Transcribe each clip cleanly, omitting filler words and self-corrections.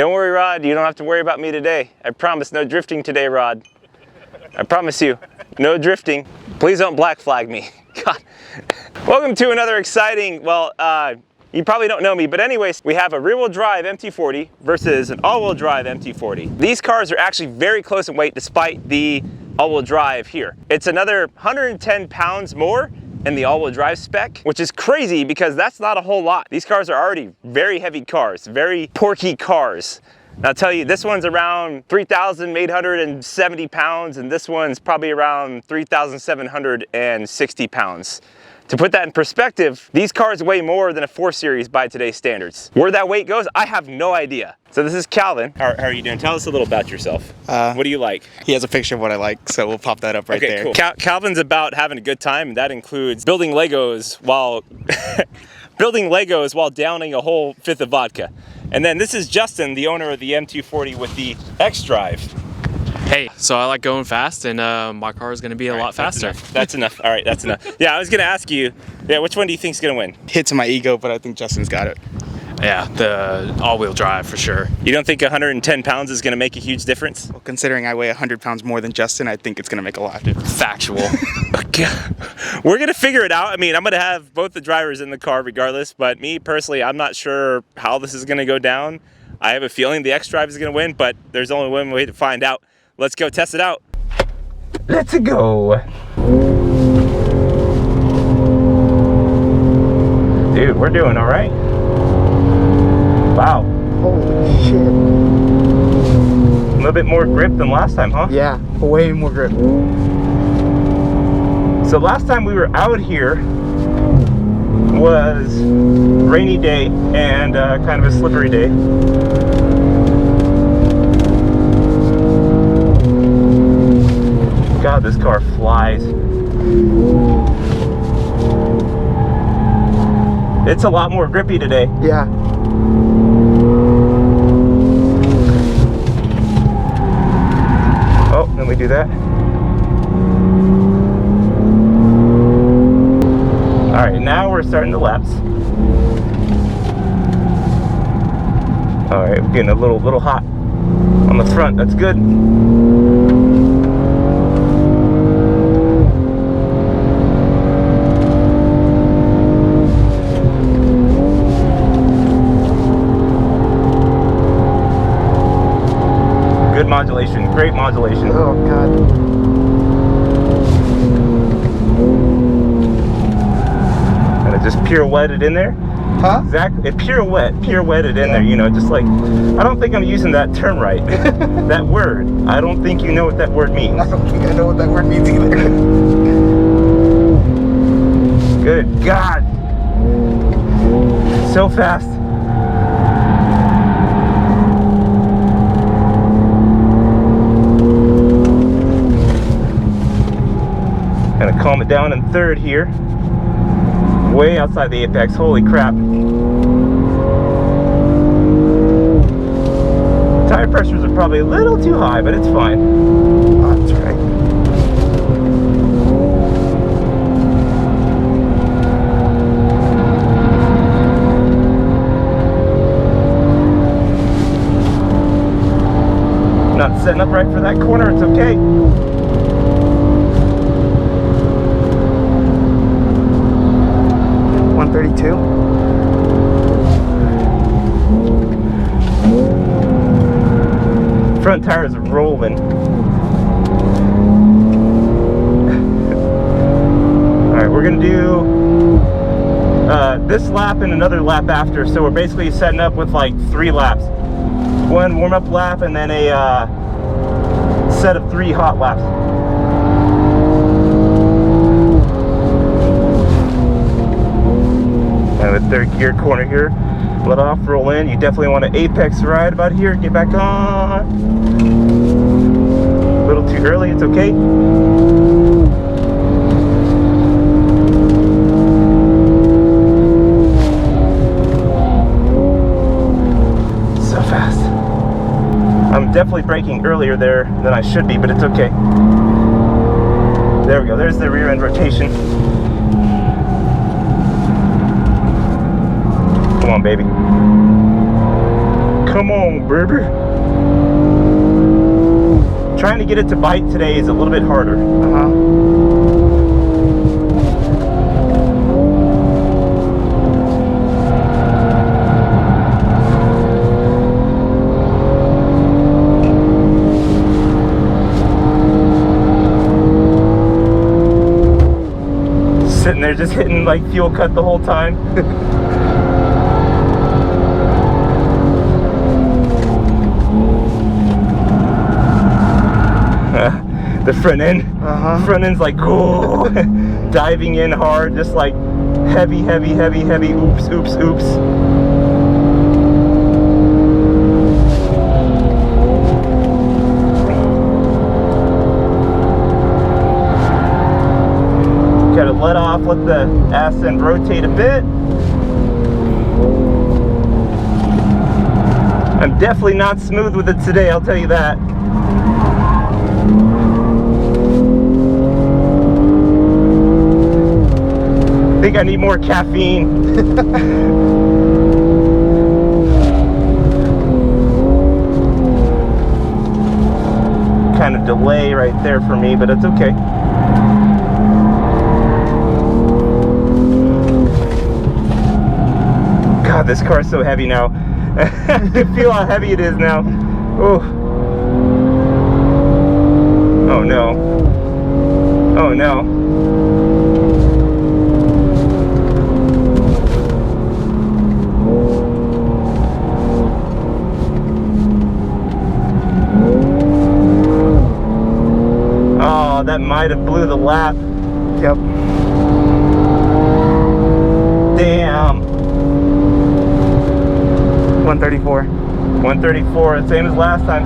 Don't worry, Rod. You don't have to worry about me today. I promise no drifting today, Rod. I promise you, no drifting. Please don't black flag me. God. Welcome to another exciting, well, you probably don't know me, but anyways, we have a rear-wheel drive M240 versus an all-wheel drive M240. These cars are actually very close in weight despite the all-wheel drive here. It's another 110 pounds more in the all-wheel drive spec, which is crazy because that's not a whole lot. These cars are already very heavy cars, very porky cars. And I'll tell you, this one's around 3,870 pounds, and this one's probably around 3,760 pounds. To put that in perspective, these cars weigh more than a 4 Series by today's standards. Where that weight goes, I have no idea. So this is Calvin. How are you doing? Tell us a little about yourself. What do you like? He has a picture of what I like, so we'll pop that up right there. Cool. Calvin's about having a good time, and that includes building Legos while downing a whole fifth of vodka. And then this is Justin, the owner of the M240 with the xDrive. Hey, so I like going fast, and my car is going to be a lot faster. That's enough. All right, that's enough. Yeah, I was going to ask you, which one do you think is going to win? Hits my ego, but I think Justin's got it. Yeah, the all-wheel drive for sure. You don't think 110 pounds is going to make a huge difference? Well, considering I weigh 100 pounds more than Justin, I think it's going to make a lot of difference. Factual. We're going to figure it out. I mean, I'm going to have both the drivers in the car regardless, but me personally, I'm not sure how this is going to go down. I have a feeling the xDrive is going to win, but there's only one way to find out. Let's go test it out. Let's go. Dude, we're doing all right. Wow. Holy shit. A little bit more grip than last time, huh? Yeah, way more grip. So last time we were out here was rainy day and kind of a slippery day. God, this car flies. It's a lot more grippy today. Yeah. Oh, then we do that. All right, now we're starting the laps. All right, we're getting a little hot on the front. That's good. Good modulation, great modulation. Oh God. And it just pirouetted in there. Huh? Exactly. It pirouetted in there, you know, just like, I don't think I'm using that term right. That word. I don't think you know what that word means. I don't think I know what that word means either. Good God. So fast. Gonna calm it down in third here. Way outside the apex, holy crap. Tire pressures are probably a little too high, but it's fine. Oh, that's right. Not setting up right for that corner, it's okay. Front tires are rolling. Alright, we're gonna do this lap and another lap after, so we're basically setting up with like 3 laps. 1 warm-up lap and then a set of 3 hot laps. And the third gear corner here, let off, roll in. You definitely want to apex ride about here. Get back on. A little too early, it's okay. So fast. I'm definitely braking earlier there than I should be, but it's okay. There we go, there's the rear end rotation. Come on, baby. Come on, baby. Trying to get it to bite today is a little bit harder. Sitting there just hitting like fuel cut the whole time. The front end, front end's like, oh, diving in hard, just like heavy, heavy, heavy, heavy, oops, oops, oops. Gotta let off, let the ass end rotate a bit. I'm definitely not smooth with it today, I'll tell you that. I think I need more caffeine. Kind of delay right there for me, but it's okay. God, this car's so heavy now. I can feel how heavy it is now. Oh. Oh no. Oh no. That might have blew the lap. Yep. Damn. 134. 134, same as last time.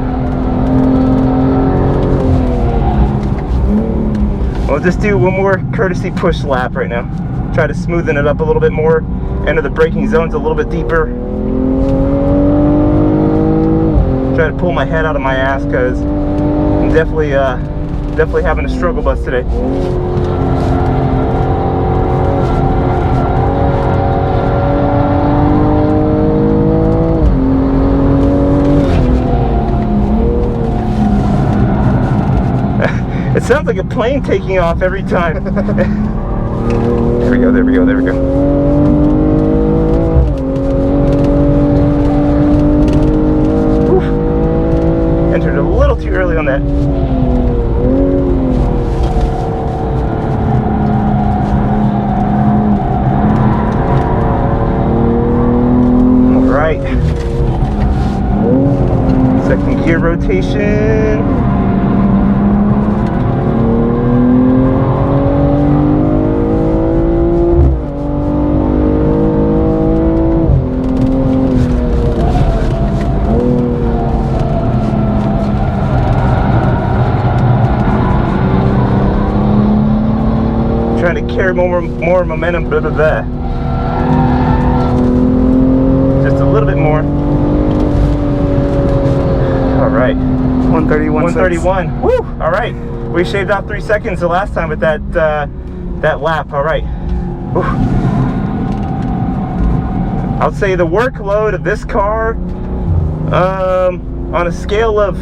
We'll just do one more courtesy push lap right now. Try to smoothen it up a little bit more. Enter the braking zones a little bit deeper. Try to pull my head out of my ass because I'm definitely having a struggle bus today. It sounds like a plane taking off every time. There we go, there we go, there we go. Oof. Entered a little too early on that. Second gear rotation. Trying to carry more momentum, blah, blah, blah. Just a little bit more. All right. 131. Woo! All right. We shaved off 3 seconds the last time with that lap. All right. Woo. I'll say the workload of this car, on a scale of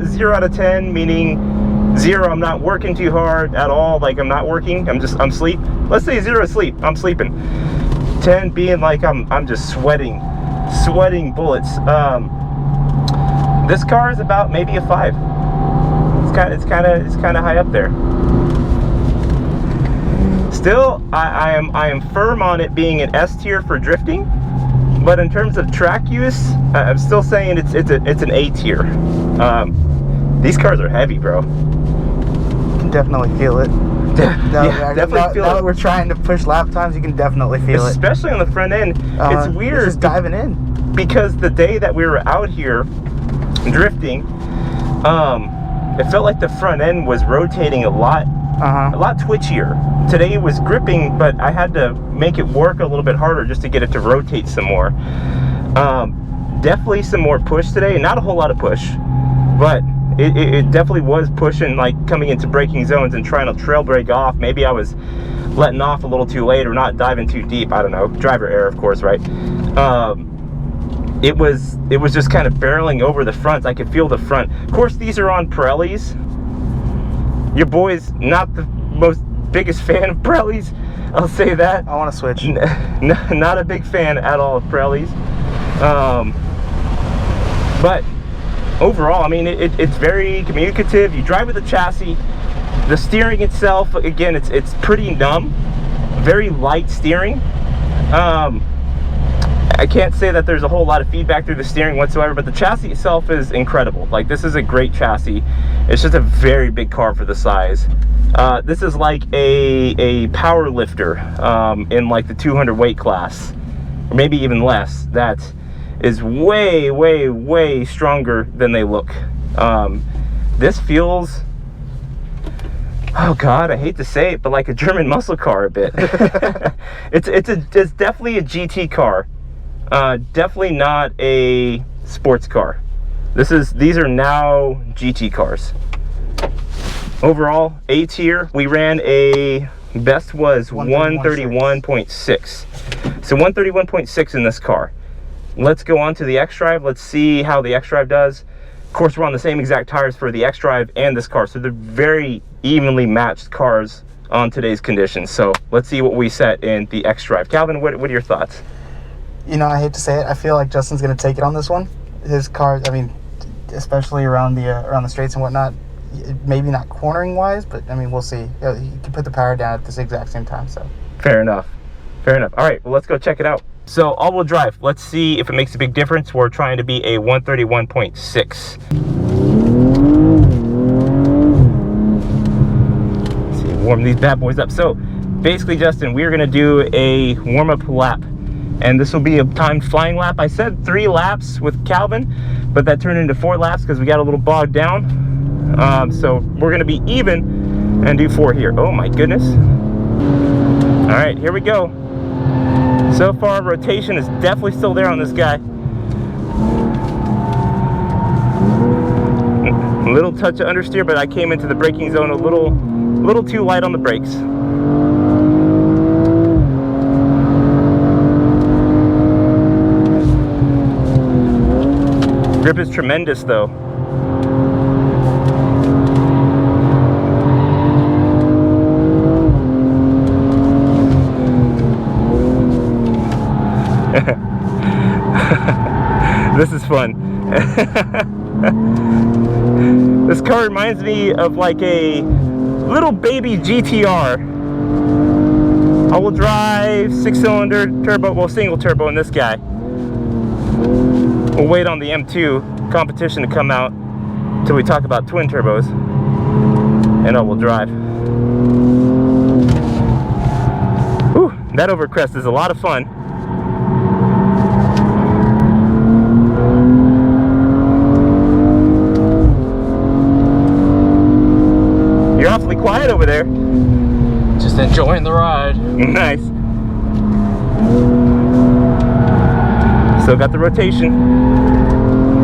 0 out of 10, meaning 0, I'm not working too hard at all. Like I'm not working. I'm sleep. Let's say 0 is sleep. I'm sleeping. 10 being like I'm just sweating bullets. This car is about maybe a 5. It's kind of high up there. Still, I am firm on it being an S tier for drifting, but in terms of track use, I'm still saying it's an A tier. These cars are heavy, bro. You can definitely feel it. Definitely feel it. Now that we're trying to push lap times, you can definitely feel it. Especially on the front end. It's weird. Just diving in. Because the day that we were out here drifting, it felt like the front end was rotating a lot twitchier. Today it was gripping, but I had to make it work a little bit harder just to get it to rotate some more. Definitely some more push today. Not a whole lot of push, but it definitely was pushing, like coming into braking zones and trying to trail brake off. Maybe I was letting off a little too late or not diving too deep. I don't know. Driver error, of course, right? it was just kind of barreling over the front. I could feel the front. Of course, these are on Pirellis. Your boy's not the most biggest fan of Pirellis, I'll say that. I want to switch. Not a big fan at all of Pirellis. But overall, I mean, it's very communicative. You drive with the chassis. The steering itself, again, it's pretty numb. Very light steering. I can't say that there's a whole lot of feedback through the steering whatsoever, but the chassis itself is incredible. Like, this is a great chassis. It's just a very big car for the size. This is like a power lifter in like the 200 weight class, or maybe even less. That is way, way, way stronger than they look. This feels, oh God, I hate to say it, but like a German muscle car a bit. It's definitely a GT car. Definitely not a sports car. These are now GT cars. Overall, A tier, we ran a best was 131.6. So 131.6 in this car. Let's go on to the xDrive. Let's see how the xDrive does. Of course, we're on the same exact tires for the xDrive and this car, so they're very evenly matched cars on today's conditions. So let's see what we set in the xDrive. Calvin, what are your thoughts? You know, I hate to say it, I feel like Justin's going to take it on this one. His car, I mean, especially around the straights and whatnot, maybe not cornering wise, but I mean, we'll see. He can put the power down at this exact same time. So fair enough. All right, well, let's go check it out. So all-wheel drive, let's see if it makes a big difference. We're trying to be a 131.6. Let's see, warm these bad boys up. So basically, Justin, we're gonna do a warm-up lap, and this will be a timed flying lap. I said 3 laps with Calvin, but that turned into 4 laps because we got a little bogged down. So we're gonna be even and do 4 here. Oh my goodness. All right, here we go. So far, rotation is definitely still there on this guy. A little touch of understeer, but I came into the braking zone a little too light on the brakes. Grip is tremendous though. This is fun. This car reminds me of like a little baby GTR. All-wheel drive, 6-cylinder turbo, well, single turbo in this guy. We'll wait on the M2 competition to come out until we talk about twin turbos and all-wheel drive. Whew, that overcrest is a lot of fun. You're awfully quiet over there. Just enjoying the ride. Nice. Still got the rotation.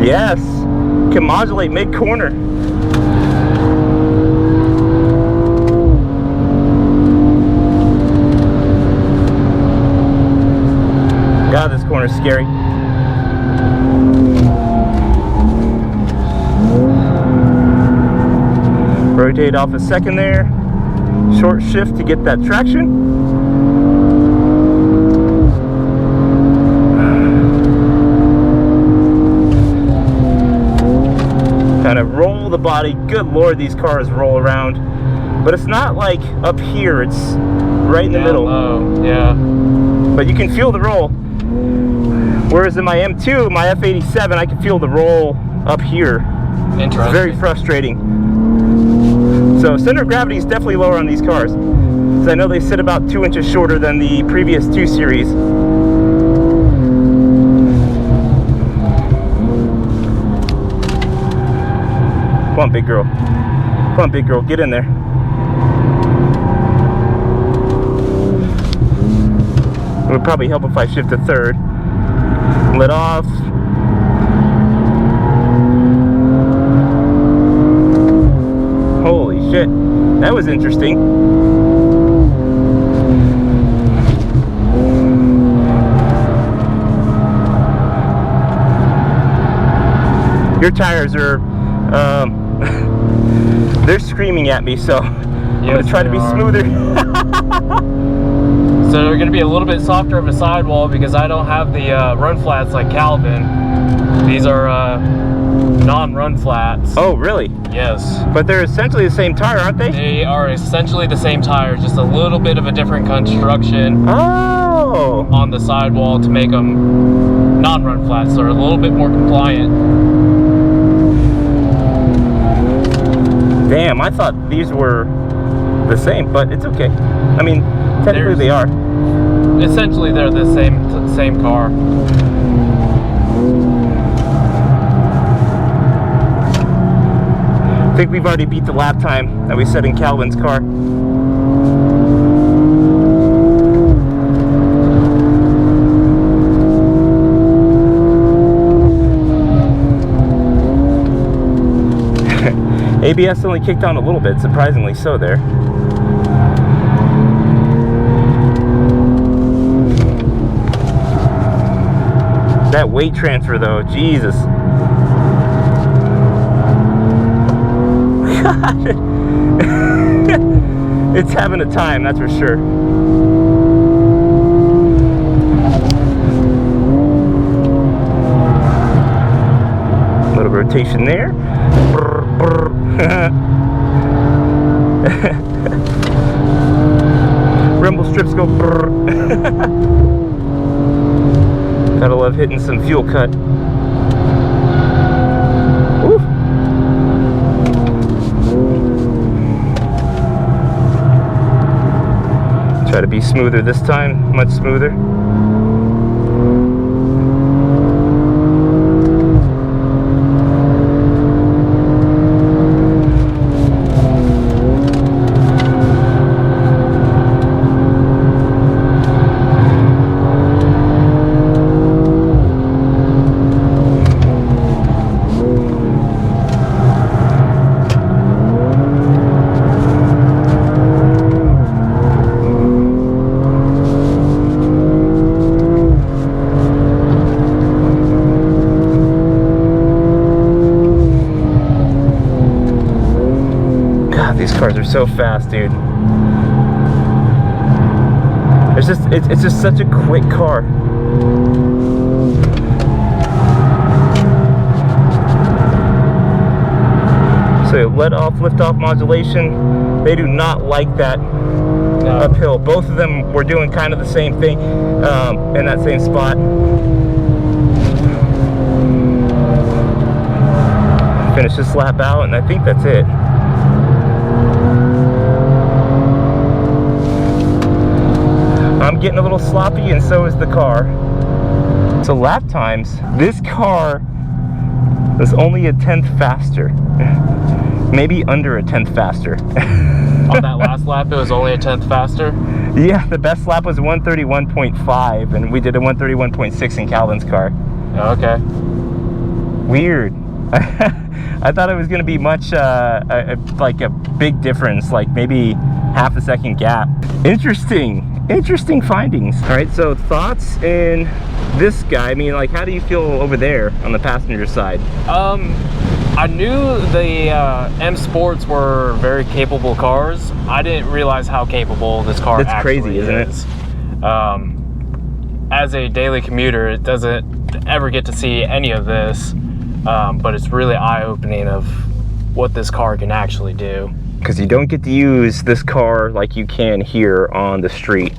Yes. Can modulate mid-corner. God, this corner's scary. Rotate off a second there. Short shift to get that traction. Kind of roll the body. Good Lord, these cars roll around. But it's not like up here, it's right in the middle. Low. Yeah. But you can feel the roll. Whereas in my M2, my F87, I can feel the roll up here. Interesting. It's very frustrating. So center of gravity is definitely lower on these cars, because I know they sit about 2 inches shorter than the previous 2 series. Come on, big girl. Come on, big girl. Get in there. It would probably help if I shift to third. Let off. Holy shit, that was interesting. Your tires are, they're screaming at me, so I'm gonna try to be smoother. So they're gonna be a little bit softer of a sidewall because I don't have the run flats like Calvin. These are non-run flats. Oh, really? Yes. But they're essentially the same tire, aren't they? They are essentially the same tire, just a little bit of a different construction on the sidewall to make them non-run flats, so they're a little bit more compliant. Damn, I thought these were the same, but it's okay. I mean, technically they are. Essentially, they're the same car. I think we've already beat the lap time that we set in Calvin's car. ABS only kicked on a little bit, surprisingly so there. That weight transfer though, Jesus. God. It's having a time, that's for sure. A little rotation there. Brr, brr. Rumble strips go brr. Gotta love hitting some fuel cut. Woo. Try to be smoother this time, much smoother. These cars are so fast, dude. It's just such a quick car. So let off, lift off modulation. They do not like that uphill. Both of them were doing kind of the same thing in that same spot. Finish this lap out, and I think that's it. I'm getting a little sloppy, and so is the car. So lap times, this car was only a 10th faster. Maybe under a 10th faster. On that last lap, it was only a 10th faster? Yeah, the best lap was 131.5, and we did a 131.6 in Calvin's car. Okay. Weird. I thought it was going to be much, like a big difference, like maybe half a second gap. Interesting findings. All right, so thoughts in this guy. I mean, like, how do you feel over there on the passenger side? I knew the M Sports were very capable cars. I didn't realize how capable this car actually is. That's crazy, isn't it? As a daily commuter, it doesn't ever get to see any of this, but it's really eye-opening of what this car can actually do. Because you don't get to use this car like you can here on the street.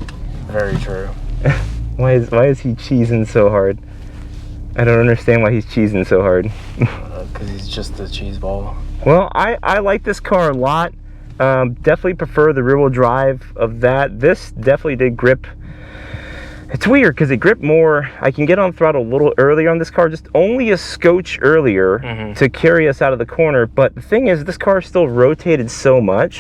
Very true. Why is he cheesing so hard? I don't understand why he's cheesing so hard. Because he's just a cheese ball. Well, I like this car a lot. Definitely prefer the rear-wheel drive of that. This definitely did grip. It's weird because it gripped more. I can get on throttle a little earlier on this car, just only a scotch earlier to carry us out of the corner. But the thing is, this car still rotated so much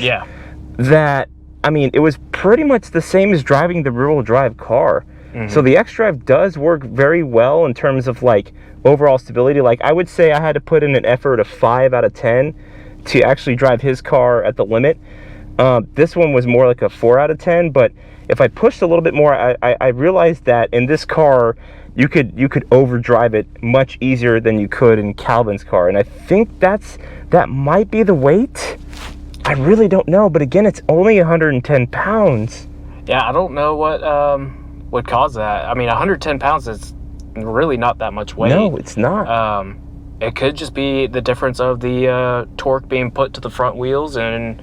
that, I mean, it was pretty much the same as driving the rear-wheel drive car. So the xDrive does work very well in terms of like overall stability. Like, I would say I had to put in an effort of 5 out of 10 to actually drive his car at the limit. This one was more like a 4 out of 10, but if I pushed a little bit more, I realized that in this car, you could overdrive it much easier than you could in Calvin's car. And I think that might be the weight. I really don't know, but again, it's only 110 pounds. Yeah, I don't know what would cause that. I mean, 110 pounds is really not that much weight. No, it's not. It could just be the difference of the torque being put to the front wheels, and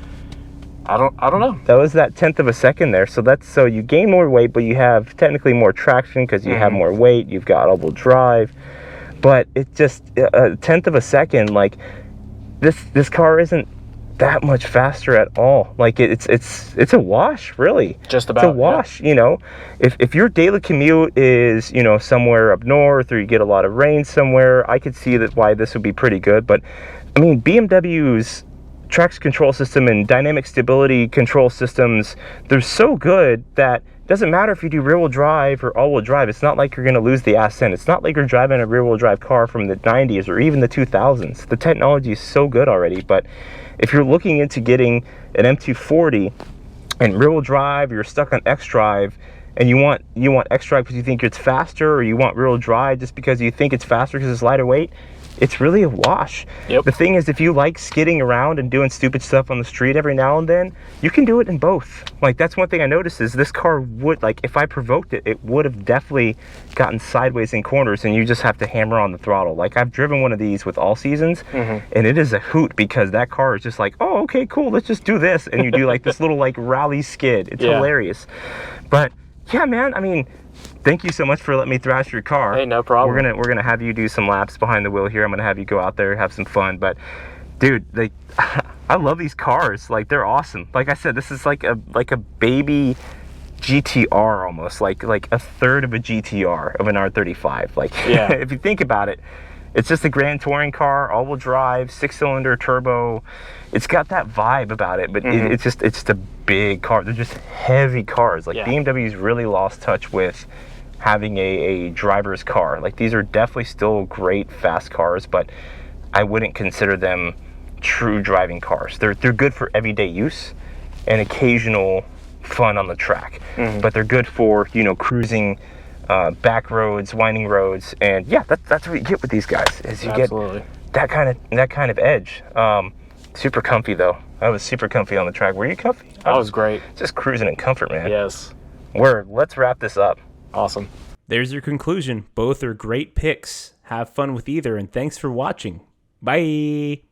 I don't know. That was that 1/10 of a second there. So you gain more weight, but you have technically more traction because you have more weight. You've got all-wheel drive, but it just a 1/10 of a second. Like this car isn't that much faster at all. Like it's a wash, really. Just about. It's a wash. You know, if your daily commute is, you know, somewhere up north, or you get a lot of rain somewhere, I could see that why this would be pretty good. But I mean, BMW's traction control system and dynamic stability control systems, they're so good that it doesn't matter if you do rear-wheel drive or all-wheel drive. It's not like you're going to lose the ascent. It's not like you're driving a rear-wheel drive car from the 90s or even the 2000s. The technology is so good already. But if you're looking into getting an M240 and rear-wheel drive, you're stuck on xDrive, and you want xDrive because you think it's faster, or you want rear-wheel drive just because you think it's faster because it's lighter weight, it's really a wash. Yep. The thing is, if you like skidding around and doing stupid stuff on the street every now and then, you can do it in both. Like, that's one thing I noticed is this car would, like, if I provoked it, it would have definitely gotten sideways in corners, and you just have to hammer on the throttle. Like, I've driven one of these with all seasons, and it is a hoot because that car is just like, oh, okay, cool, let's just do this. And you do like this little like rally skid. It's hilarious. But yeah, man, I mean, thank you so much for letting me thrash your car. Hey, no problem. We're gonna have you do some laps behind the wheel here. I'm gonna have you go out there, have some fun. But dude, like, I love these cars. Like, they're awesome. Like I said, this is like a baby GTR almost, like a third of a GTR of an R35. Like, yeah. If you think about it, it's just a grand touring car, all-wheel drive, 6-cylinder turbo. It's got that vibe about it, but it's just a big car. They're just heavy cars. Like, BMW's really lost touch with having a driver's car. Like, these are definitely still great fast cars, but I wouldn't consider them true driving cars. They're good for everyday use and occasional fun on the track, but they're good for, you know, cruising back roads, winding roads. And yeah, that's what you get with these guys, is you get that kind of edge. Super comfy though. I was super comfy on the track. Were you comfy? That was great. Just cruising in comfort, man. Yes. Let's wrap this up. Awesome. There's your conclusion. Both are great picks. Have fun with either, and thanks for watching. Bye.